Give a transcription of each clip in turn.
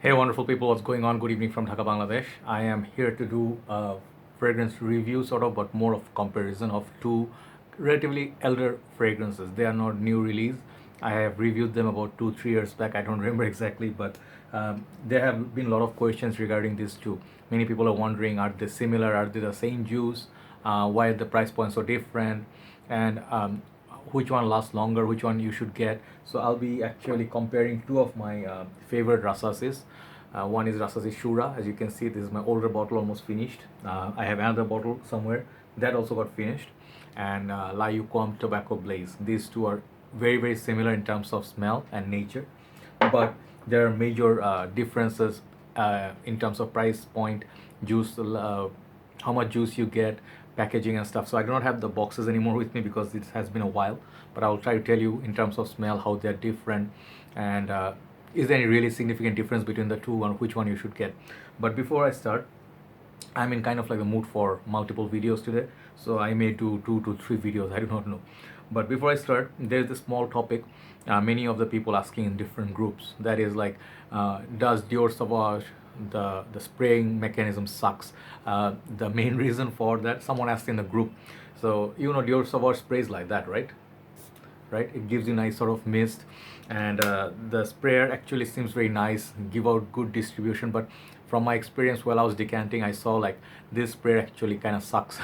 Hey, wonderful people, what's going on? Good evening from Dhaka, Bangladesh. I am here to do a fragrance review, sort of, but more of comparison of two relatively elder fragrances. They are not new release. I have reviewed them about 2 3 years back. I don't remember exactly, but there have been a lot of questions regarding these two. Many people are wondering, are they similar? Are they the same juice? Why are the price points so different? And which one lasts longer, which one you should get. So I'll be actually comparing two of my favorite Rasasis. One is Rasasi Shuhrah. As you can see, this is my older bottle, almost finished. I have another bottle somewhere that also got finished. And La Yuquam Tobacco Blaze. These two are very, very similar in terms of smell and nature, but there are major differences in terms of price point, juice, how much juice you get, packaging and stuff. So I do not have the boxes anymore with me because it has been a while, but I will try to tell you in terms of smell how they're different, and is there any really significant difference between the two and which one you should get. But before I start, I'm in kind of like the mood for multiple videos today, so I may do 2 to 3 videos. I do not know. But before I start, there's a small topic. Many of the people asking in different groups. That is like, does Dior Sauvage, the spraying mechanism sucks? The main reason for that, someone asked in the group. So Dior Sauvage sprays like that, right? Right, it gives you nice sort of mist, and the sprayer actually seems very nice, give out good distribution. But from my experience while I was decanting, I saw like this sprayer actually kind of sucks.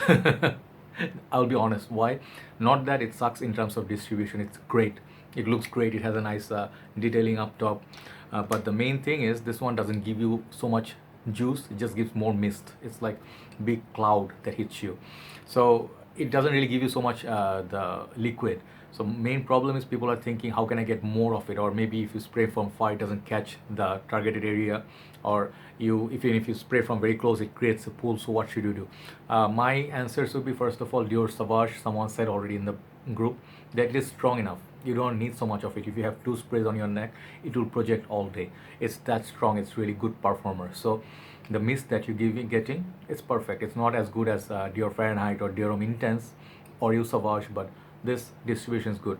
I'll be honest, why? Not that it sucks in terms of distribution, it's great, it looks great, it has a nice detailing up top, but the main thing is this one doesn't give you so much juice, it just gives more mist. It's like big cloud that hits you, so it doesn't really give you so much the liquid. So main problem is people are thinking, how can I get more of it? Or maybe if you spray from far, it doesn't catch the targeted area, or even if you spray from very close, it creates a pool. So what should you do? My answers would be, first of all, Dior Sauvage. Someone said already in the group that it is strong enough. You don't need so much of it. If you have two sprays on your neck, it will project all day. It's that strong. It's really good performer. So the mist that you're getting, it's perfect. It's not as good as Dior Fahrenheit or Dior Homme Intense or Dior Sauvage, but this distribution is good.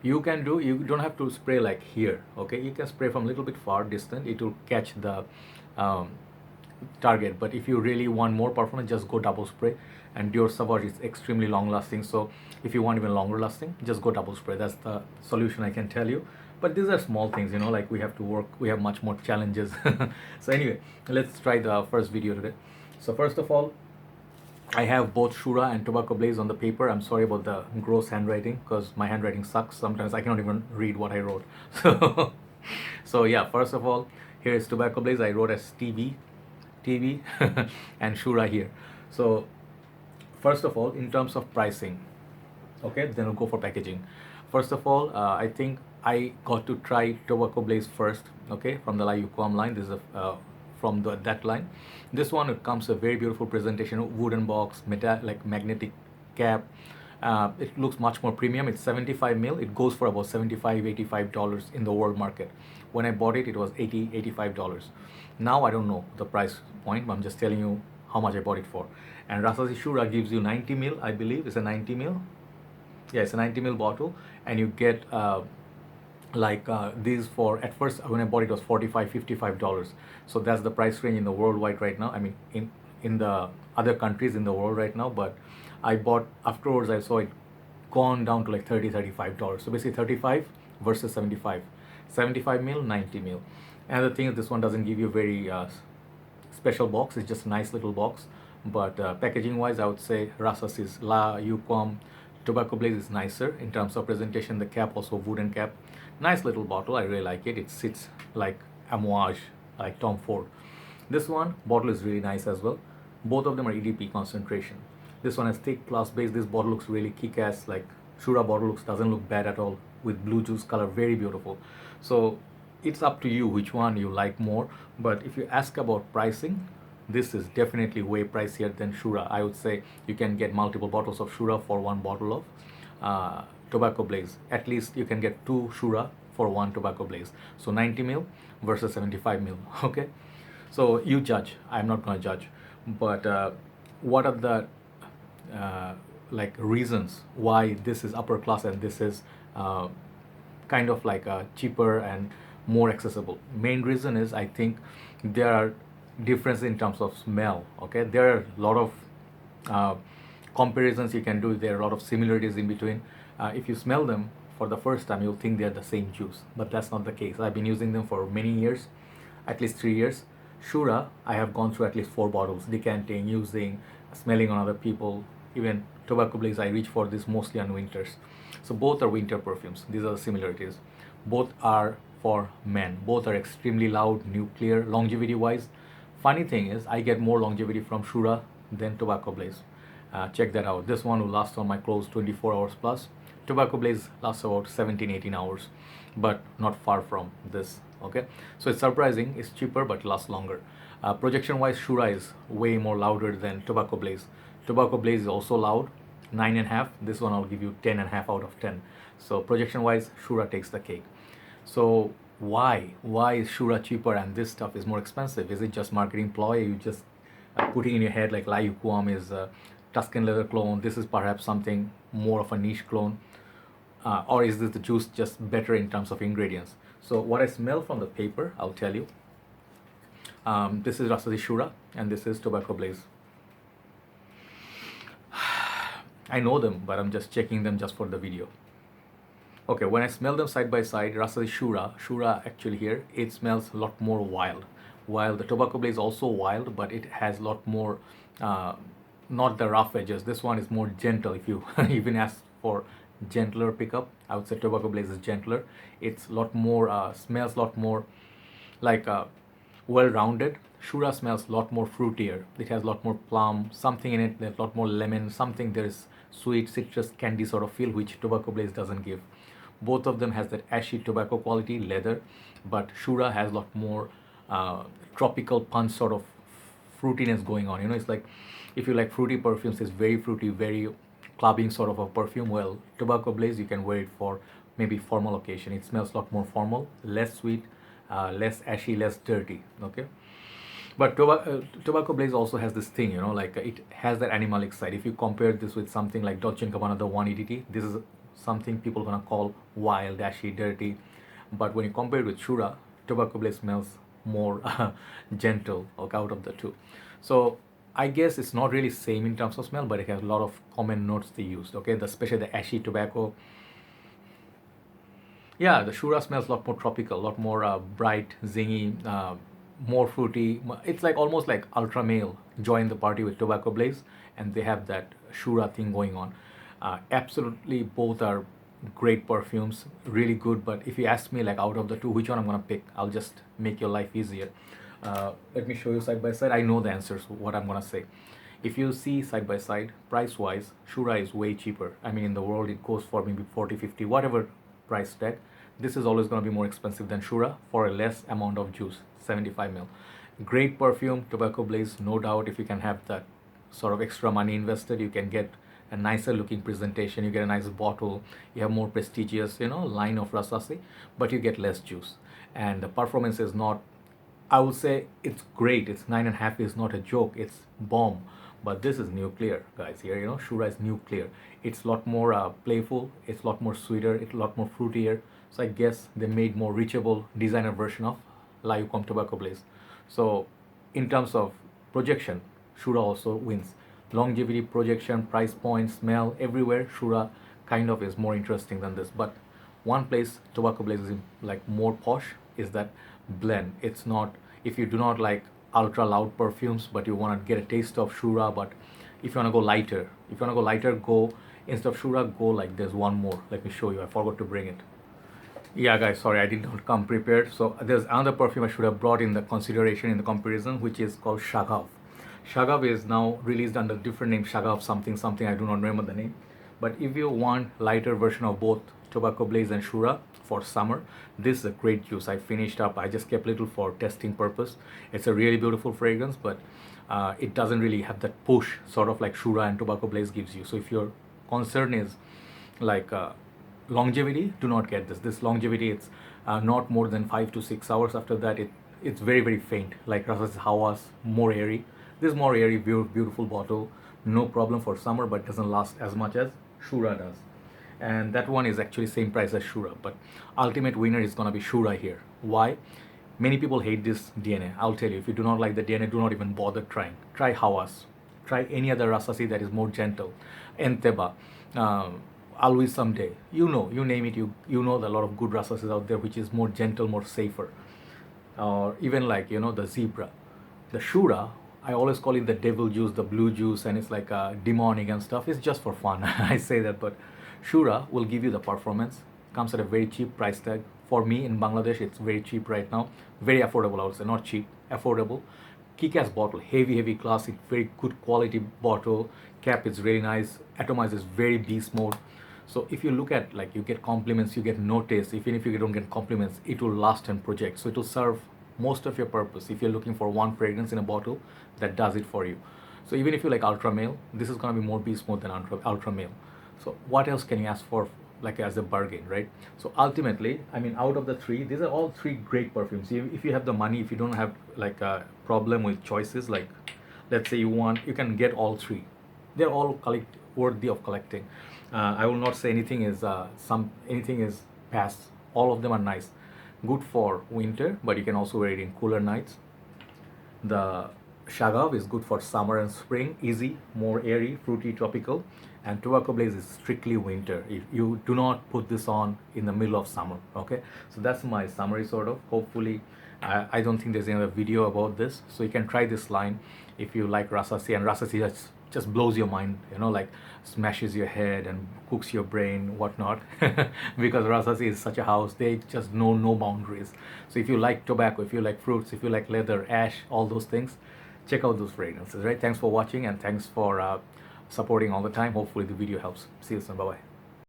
You don't have to spray like here, okay? You can spray from a little bit far distant, it will catch the um, target. But if you really want more performance, just go double spray. And Dior Sauvage is extremely long lasting, so if you want even longer lasting, just go double spray. That's the solution I can tell you. But these are small things, like we have to work, we have much more challenges. So anyway, let's try the first video today. So first of all, I have both Shuhrah and Tobacco Blaze on the paper. I'm sorry about the gross handwriting because my handwriting sucks. Sometimes I cannot even read what I wrote. So yeah, first of all, here is Tobacco Blaze. I wrote as TV, and Shuhrah here. So first of all, in terms of pricing, okay, then we'll go for packaging. First of all, I think I got to try Tobacco Blaze first, okay, from the La Yuquam line. This is from that line. This one, it comes a very beautiful presentation, wooden box, metal, like magnetic cap. It looks much more premium. It's 75 mil. It goes for about $75 $85 in the world market. When I bought it, it was $85. Now I don't know the price point, but I'm just telling you how much I bought it for. And Rasasi Shuhrah gives you 90 mil, I believe. It's a 90 mil. Yeah, it's a 90 mil bottle, and you get these for, at first when I bought it was $45 $55. So that's the price range in the worldwide right now. I mean, in the other countries in the world right now. But I bought afterwards, I saw it gone down to like $30 $35. So basically 35 versus 75. 75 mil, 90 mil. And the thing is, this one doesn't give you very special box. It's just a nice little box. But packaging wise, I would say Rasasi's La Yuquam Tobacco Blaze is nicer in terms of presentation. The cap, also wooden cap, nice little bottle. I really like it. It sits like Amouage, like Tom Ford. This one bottle is really nice as well. Both of them are EDP concentration. This one has thick glass base. This bottle looks really kick-ass. Like Shuhrah bottle doesn't look bad at all, with blue juice color, very beautiful. So it's up to you which one you like more. But if you ask about pricing, this is definitely way pricier than Shuhrah. I would say you can get multiple bottles of Shuhrah for one bottle of Tobacco Blaze. At least you can get two Shuhrah for one Tobacco Blaze. So 90 mil versus 75 mil. Okay, so you judge. I'm not gonna judge. But what are the reasons why this is upper class and this is kind of like cheaper and more accessible. Main reason is I think there are differences in terms of smell. Okay, there are a lot of uh, comparisons you can do. There are a lot of similarities in between. If you smell them for the first time, you'll think they're the same juice, but that's not the case. I've been using them for many years, at least 3 years. Shuhrah, I have gone through at least 4 bottles, decanting, using, smelling on other people. Even Tobacco Blaze, I reach for this mostly on winters. So both are winter perfumes. These are the similarities. Both are for men. Both are extremely loud, nuclear, longevity wise. Funny thing is, I get more longevity from Shuhrah than Tobacco Blaze. Check that out. This one will last on my clothes 24 hours plus. Tobacco Blaze lasts about 17-18 hours, but not far from this. Okay, so it's surprising. It's cheaper but lasts longer. Projection wise, Shuhrah is way more louder than Tobacco Blaze. Tobacco Blaze is also loud, 9.5. This one I'll give you 10.5 out of 10. So projection wise, Shuhrah takes the cake. So why is Shuhrah cheaper and this stuff is more expensive? Is it just marketing ploy? You just putting in your head like La Yuquam is a Tuscan leather clone. This is perhaps something more of a niche clone, or is this the juice just better in terms of ingredients? So what I smell from the paper, I'll tell you. This is Rasasi Shuhrah and this is Tobacco Blaze. I know them, but I'm just checking them just for the video. Okay, when I smell them side by side, Rasasi Shuhrah actually here, it smells a lot more wild. While the Tobacco Blaze is also wild, but it has a lot more, not the rough edges. This one is more gentle. If you even ask for gentler pickup, I would say Tobacco Blaze is gentler. It's a lot more, smells a lot more like well-rounded. Shuhrah smells a lot more fruitier. It has a lot more plum, something in it, there's a lot more lemon, something, there's sweet citrus candy sort of feel, which Tobacco Blaze doesn't give. Both of them has that ashy tobacco quality, leather, but Shuhrah has a lot more tropical punch sort of fruitiness going on. You know, it's like, if you like fruity perfumes, it's very fruity, very clubbing sort of a perfume. Well, Tobacco Blaze, you can wear it for maybe formal occasion. It smells a lot more formal, less sweet, less ashy, less dirty. Okay, but Tobacco Blaze also has this thing, you know, like it has that animalic side. If you compare this with something like Dolce & Gabbana, the 180T, this is something people gonna call wild, ashy, dirty. But when you compare it with Shuhrah, Tobacco Blaze smells more gentle, okay, out of the two. So I guess it's not really same in terms of smell, but it has a lot of common notes they used. Okay, especially the ashy tobacco. Yeah, the Shuhrah smells a lot more tropical, a lot more bright, zingy, more fruity. It's like almost like ultra male join the party with Tobacco Blaze, and they have that Shuhrah thing going on. Absolutely, both are great perfumes, really good. But if you ask me, like out of the two, which one I'm gonna pick, I'll just make your life easier. Let me show you side by side. I know the answers, what I'm gonna say. If you see side by side, price wise, Shuhrah is way cheaper. I mean, in the world, it goes for maybe 40, 50, whatever price tag. This is always gonna be more expensive than Shuhrah for a less amount of juice, 75 ml. Great perfume, Tobacco Blaze, no doubt. If you can have that sort of extra money invested, you can get a nicer looking presentation, you get a nice bottle, you have more prestigious, you know, line of Rasasi, but you get less juice. And the performance is not, I would say it's great. It's 9.5 is not a joke, it's bomb. But this is nuclear, guys. Here, you know, Shuhrah is nuclear. It's a lot more playful, it's a lot more sweeter, it's a lot more fruitier. So I guess they made more reachable designer version of La Yuquam Tobacco Blaze. So in terms of projection, Shuhrah also wins. Longevity, projection, price point, smell, everywhere Shuhrah kind of is more interesting than this. But one place Tobacco Blaze is like more posh is that blend. It's not, if you do not like ultra loud perfumes but you want to get a taste of Shuhrah, but if you want to go lighter, go, instead of Shuhrah, go like there's one more. Let me show you, I forgot to bring it. Yeah guys, sorry, I did not come prepared. So there's another perfume I should have brought in the consideration, in the comparison, which is called Shaghaf. Shaghaf is now released under different name, Shaghaf something, I do not remember the name. But if you want lighter version of both Tobacco Blaze and Shuhrah for summer, this is a great juice. I finished up, I just kept little for testing purpose. It's a really beautiful fragrance, but it doesn't really have that push sort of like Shuhrah and Tobacco Blaze gives you. So if your concern is like longevity, do not get this. This longevity, it's not more than 5 to 6 hours. After that, it's very, very faint, like Rasasi Hawa's, more airy. This is more airy, beautiful bottle, no problem for summer, but doesn't last as much as Shuhrah does. And that one is actually same price as Shuhrah, but ultimate winner is gonna be Shuhrah here. Why? Many people hate this DNA. I'll tell you, if you do not like the DNA, do not even bother trying. Try Hawas. Try any other Rasasi that is more gentle. Enteba. Always someday. You know, you name it, you know a lot of good Rasasis out there which is more gentle, more safer. Or even like, the zebra. The Shuhrah, I always call it the devil juice, the blue juice, and it's like demonic and stuff. It's just for fun. I say that, but Shuhrah will give you the performance. Comes at a very cheap price tag. For me in Bangladesh, it's very cheap right now. Very affordable, I would say. Not cheap, affordable. Kick-ass bottle, heavy classic, very good quality bottle. Cap is really nice. Atomizer is very beast mode. So if you look at, like, you get compliments, you get notice. Even if you don't get compliments, it will last and project. So it will serve most of your purpose. If you're looking for one fragrance in a bottle, that does it for you. So even if you like ultra male, this is going to be more beast mode than ultra male. So what else can you ask for, like, as a bargain, right? So ultimately, I mean, out of the three, these are all three great perfumes. If you have the money, if you don't have like a problem with choices, like, let's say you can get all three. They're all worthy of collecting. I will not say anything is anything is past. All of them are nice, good for winter, but you can also wear it in cooler nights. The Shaghaf is good for summer and spring, easy, more airy, fruity, tropical. And Tobacco Blaze is strictly winter. If you do not put this on in the middle of summer, okay? So that's my summary, sort of. Hopefully, I don't think there's any other video about this. So you can try this line if you like Rasasi, and Rasasi just blows your mind, like smashes your head and cooks your brain, whatnot. Because Rasasi is such a house, they just know no boundaries. So if you like tobacco, if you like fruits, if you like leather, ash, all those things, check out those fragrances, right? Thanks for watching, and thanks for supporting all the time. Hopefully the video helps. See you soon. Bye bye.